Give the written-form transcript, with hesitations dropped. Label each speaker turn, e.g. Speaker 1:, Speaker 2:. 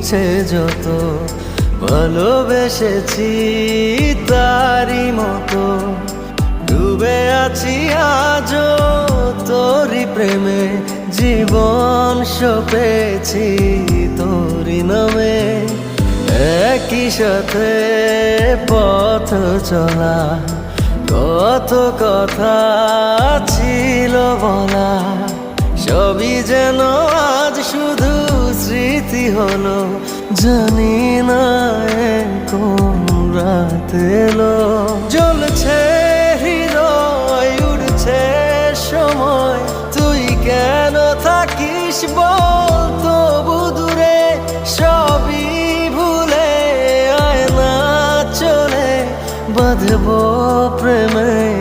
Speaker 1: ইচ্ছে যত ভালোবেসেছি তারই মতো ডুবে আছি আজও তোরই প্রেমে জীবন সপেছি তোরই নামে একই সাথে পথ চলা কত কথা ছিল বলা সবই যেন আজ শুধু স্মৃতি হলো জানি না কোন রাত এলো জ্বলছে হৃদয় উড়ছে সময় তুই কেন থাকিস বল তবু দূরে সবই ভুলে আয় না চলে বাঁধবো প্রেমে